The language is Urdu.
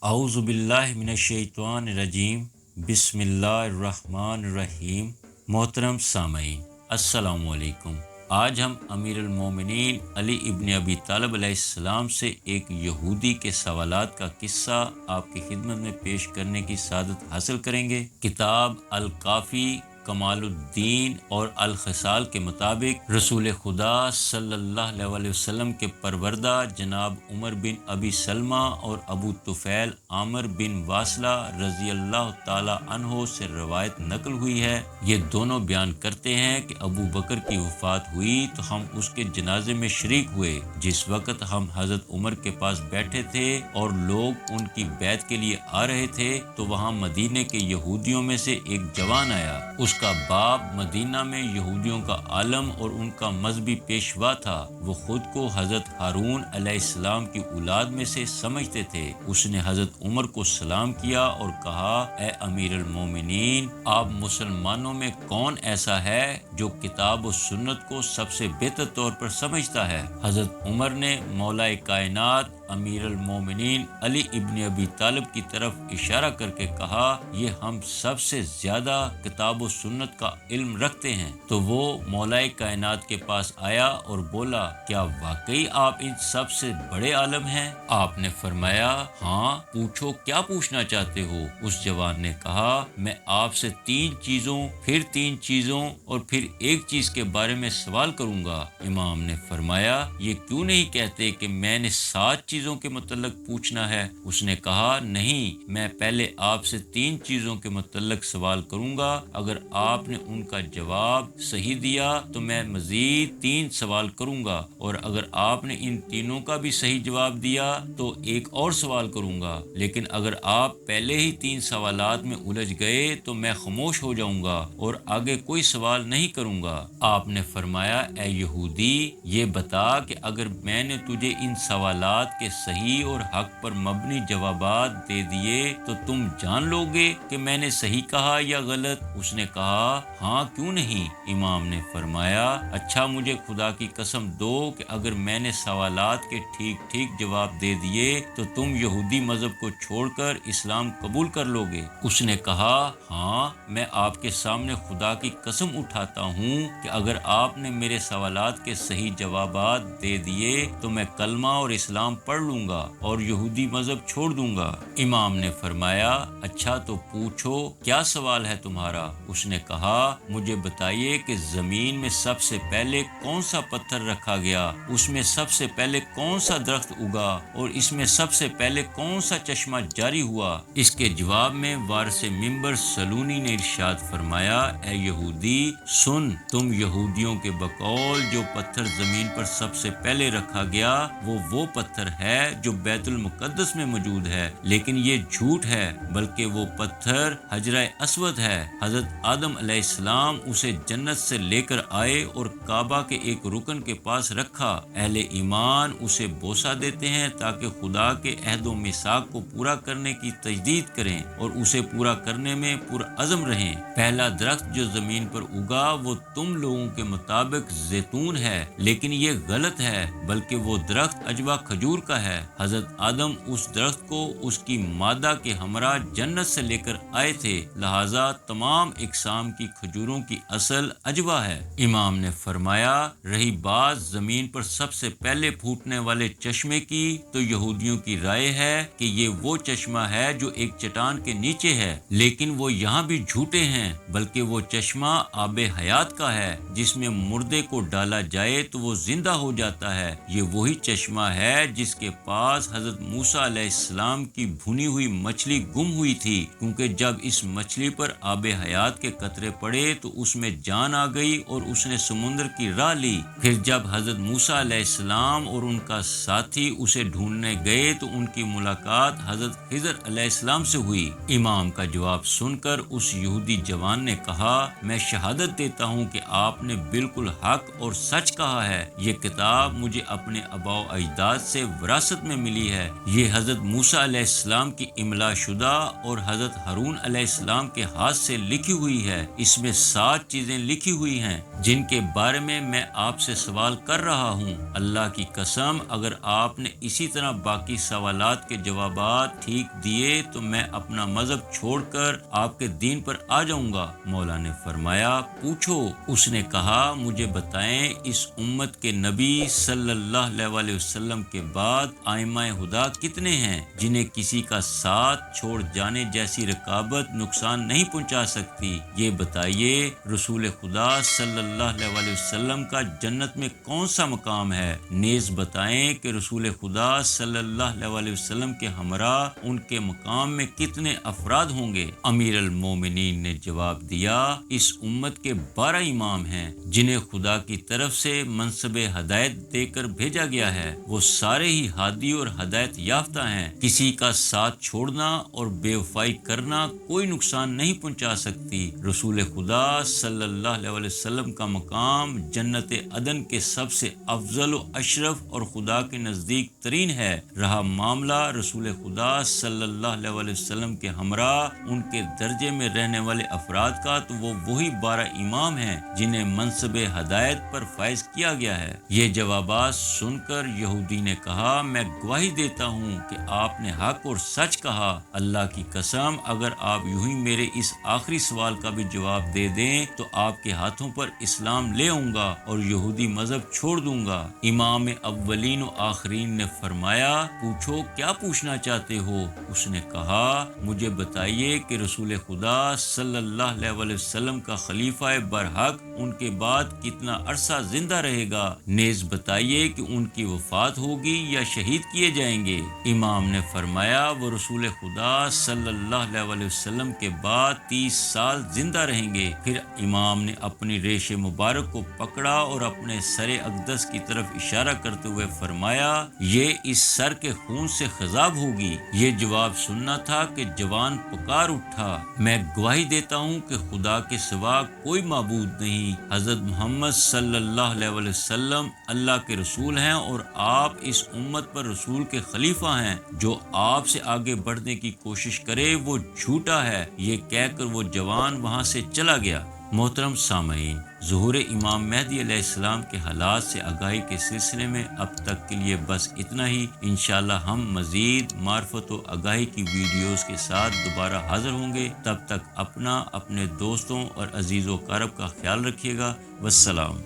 اعوذ باللہ من الشیطان الرجیم، بسم اللہ الرحمن الرحیم۔ محترم سامعین، السلام علیکم۔ آج ہم امیر المومنین علی ابن ابی طالب علیہ السلام سے ایک یہودی کے سوالات کا قصہ آپ کی خدمت میں پیش کرنے کی سعادت حاصل کریں گے۔ کتاب الکافی کمال الدین اور الخصال کے مطابق رسول خدا صلی اللہ علیہ وسلم کے پروردہ جناب عمر بن ابی سلمہ اور ابو طفیل عامر بن واصلہ رضی اللہ تعالی عنہ سے روایت نقل ہوئی ہے۔ یہ دونوں بیان کرتے ہیں کہ ابو بکر کی وفات ہوئی تو ہم اس کے جنازے میں شریک ہوئے۔ جس وقت ہم حضرت عمر کے پاس بیٹھے تھے اور لوگ ان کی بیعت کے لیے آ رہے تھے تو وہاں مدینے کے یہودیوں میں سے ایک جوان آیا۔ اس کا باپ مدینہ میں یہودیوں کا عالم اور ان کا مذہبی پیشوا تھا۔ وہ خود کو حضرت ہارون علیہ السلام کی اولاد میں سے سمجھتے تھے۔ اس نے حضرت عمر کو سلام کیا اور کہا، اے امیر المومنین، آپ مسلمانوں میں کون ایسا ہے جو کتاب و سنت کو سب سے بہتر طور پر سمجھتا ہے؟ حضرت عمر نے مولا کائنات امیر المومنین علی ابن ابی طالب کی طرف اشارہ کر کے کہا، یہ ہم سب سے زیادہ کتاب و سنت کا علم رکھتے ہیں۔ تو وہ مولا کائنات کے پاس آیا اور بولا، کیا واقعی آپ ان سب سے بڑے عالم ہیں؟ آپ نے فرمایا، ہاں، پوچھو کیا پوچھنا چاہتے ہو؟ اس جوان نے کہا، میں آپ سے 3 چیزوں، پھر 3 چیزوں اور پھر ایک چیز کے بارے میں سوال کروں گا۔ امام نے فرمایا، یہ کیوں نہیں کہتے کہ میں نے 7 چیزوں کے متعلق پوچھنا ہے؟ اس نے کہا، نہیں، میں پہلے آپ سے 3 چیزوں کے متعلق سوال کروں گا۔ اگر آپ نے ان کا جواب صحیح دیا تو میں مزید 3 سوال کروں گا، اور اگر آپ نے ان تینوں کا بھی صحیح جواب دیا تو ایک اور سوال کروں گا، لیکن اگر آپ پہلے ہی 3 سوالات میں الجھ گئے تو میں خاموش ہو جاؤں گا اور آگے کوئی سوال نہیں کروں گا۔ آپ نے فرمایا، اے یہودی، یہ بتا کہ اگر میں نے تجھے ان سوالات کے صحیح اور حق پر مبنی جوابات دے دیے تو تم جان لو گے کہ میں نے صحیح کہا یا غلط؟ اس نے کہا، ہاں، کیوں نہیں؟ امام نے فرمایا، اچھا، مجھے خدا کی قسم دو کہ اگر میں نے سوالات کے ٹھیک ٹھیک جواب دے دیے تو تم یہودی مذہب کو چھوڑ کر اسلام قبول کر لو گے؟ اس نے کہا، ہاں، میں آپ کے سامنے خدا کی قسم اٹھاتا ہوں کہ اگر آپ نے میرے سوالات کے صحیح جوابات دے دیے تو میں کلمہ اور اسلام پڑھ لوں گا اور یہودی مذہب چھوڑ دوں گا۔ امام نے فرمایا، اچھا، تو پوچھو کیا سوال ہے تمہارا؟ اس نے کہا، مجھے بتائیے کہ زمین میں سب سے پہلے کون سا پتھر رکھا گیا، اس میں سب سے پہلے کون سا درخت اگا اور اس میں سب سے پہلے کون سا چشمہ جاری ہوا؟ اس کے جواب میں وارث منبر سلونی نے ارشاد فرمایا، اے یہودی، سن، تم یہودیوں کے بقول جو پتھر زمین پر سب سے پہلے رکھا گیا وہ پتھر ہے جو بیت المقدس میں موجود ہے، لیکن یہ جھوٹ ہے، بلکہ وہ پتھر حجرہ اسود ہے۔ حضرت آدم علیہ السلام اسے جنت سے لے کر آئے اور کعبہ کے ایک رکن کے پاس رکھا۔ اہل ایمان اسے بوسہ دیتے ہیں تاکہ خدا کے عہد و میثاق کو پورا کرنے کی تجدید کریں اور اسے پورا کرنے میں پرعزم رہیں۔ پہلا درخت جو زمین پر اگا وہ تم لوگوں کے مطابق زیتون ہے، لیکن یہ غلط ہے، بلکہ وہ درخت عجوہ کھجور کا ہے۔ حضرت آدم اس درخت کو اس کی مادہ کے ہمراہ جنت سے لے کر آئے تھے، لہذا تمام اقسام کی کھجوروں کی اصل عجوہ ہے۔ امام نے فرمایا، رہی بات زمین پر سب سے پہلے پھوٹنے والے چشمے کی تو یہودیوں کی رائے ہے کہ یہ وہ چشمہ ہے جو ایک چٹان کے نیچے ہے، لیکن وہ یہاں بھی جھوٹے ہیں، بلکہ وہ چشمہ آب حیات کا ہے، جس میں مردے کو ڈالا جائے تو وہ زندہ ہو جاتا ہے۔ یہ وہی چشمہ ہے جس کے پاس حضرت موسیٰ علیہ السلام کی بھنی ہوئی مچھلی گم ہوئی تھی، کیونکہ جب اس مچھلی پر آب حیات کے قطرے پڑے تو اس میں جان آ گئی اور اس نے سمندر کی راہ لی۔ پھر جب حضرت موسیٰ علیہ السلام اور ان کا ساتھی اسے ڈھونڈنے گئے تو ان کی ملاقات حضرت خضر علیہ السلام سے ہوئی۔ امام کا جواب سن کر اس یہودی جوان نے کہا، میں شہادت دیتا ہوں کہ آپ نے بالکل حق اور سچ کہا ہے۔ یہ کتاب مجھے اپنے آباء و اجداد سے وراثت میں ملی ہے۔ یہ حضرت موسیٰ علیہ السلام کی املا شدہ اور حضرت ہارون علیہ السلام کے ہاتھ سے لکھی ہوئی ہے۔ اس میں 7 چیزیں لکھی ہوئی ہیں جن کے بارے میں آپ سے سوال کر رہا ہوں۔ اللہ کی قسم اگر آپ نے اسی طرح باقی سوالات کے جوابات ٹھیک دیے تو میں اپنا مذہب چھوڑ کر آپ کے دین پر آ جاؤں گا۔ مولا نے فرمایا پوچھو۔ اس نے کہا مجھے بتائیں اس امت کے نبی صلی اللہ علیہ وسلم کے بعد ائمہ ہدی کتنے ہیں جنہیں کسی کا ساتھ چھوڑ جانے جیسی رکابت نقصان نہیں پہنچا سکتی؟ یہ بتائیے رسول خدا صلی اللہ علیہ وسلم کا جنت میں کون سا مقام ہے؟ نیز بتائیں کہ رسول خدا صلی اللہ علیہ وسلم کے ہمراہ ان کے مقام میں کتنے افراد ہوں گے؟ امیر المومنین نے جواب دیا اس امت کے 12 امام ہیں جنہیں خدا کی طرف سے منصب ہدایت دے کر بھیجا گیا ہے۔ وہ سارے ہی ہادی اور ہدایت یافتہ ہیں۔ کسی کا ساتھ چھوڑنا اور بے وفائی کرنا کوئی نقصان نہیں پہنچا سکتی۔ رسول خدا صلی اللہ علیہ وسلم کا مقام جنت عدن کے سب سے افضل و اشرف اور خدا کے نزدیک ترین ہے۔ رہا معاملہ رسول خدا صلی اللہ علیہ وسلم کے ہمراہ ان کے درجے میں رہنے والے افراد کا تو وہ وہی 12 امام ہیں جنہیں منصب ہدایت پر فائز کیا گیا ہے۔ یہ جوابات سن کر یہودی نے کہا میں گواہی دیتا ہوں کہ آپ نے حق اور سچ کہا۔ اللہ کی قسم اگر آپ یوں ہی میرے اس آخری سوال کا بھی جواب دے دیں تو آپ کے ہاتھوں پر اسلام لے آؤں گا اور یہودی مذہب چھوڑ دوں گا۔ امام اولین و آخرین نے فرمایا پوچھو کیا پوچھنا چاہتے ہو؟ اس نے کہا مجھے بتائیے کہ رسول خدا صلی اللہ علیہ وسلم کا خلیفہ برحق ان کے بعد کتنا عرصہ زندہ رہے گا؟ نیز بتائیے کہ ان کی وفات ہوگی یا شہید کیے جائیں گے؟ امام نے فرمایا وہ رسول خدا صلی اللہ علیہ وسلم کے بعد 30 سال زندہ رہیں گے۔ پھر امام نے اپنی ریش مبارک کو پکڑا اور اپنے سر اقدس کی طرف اشارہ کرتے ہوئے فرمایا یہ اس سر کے خون سے خضاب ہوگی۔ یہ جواب سننا تھا کہ جوان پکار اٹھا میں گواہی دیتا ہوں کہ خدا کے سوا کوئی معبود نہیں۔ حضرت محمد صلی اللہ علیہ وسلم اللہ کے رسول ہیں اور آپ اس امت پر رسول کے خلیفہ ہیں۔ جو آپ سے آگے بڑھنے کی کوشش کرے وہ جھوٹا ہے۔ یہ کہہ کر وہ جوان وہاں سے چلا گیا۔ محترم سامعین، ظہور امام مہدی علیہ السلام کے حالات سے آگاہی کے سلسلے میں اب تک کے لیے بس اتنا ہی۔ انشاءاللہ ہم مزید معرفت و آگاہی کی ویڈیوز کے ساتھ دوبارہ حاضر ہوں گے۔ تب تک اپنا، اپنے دوستوں اور عزیز و اقارب کا خیال رکھیے گا۔ والسلام۔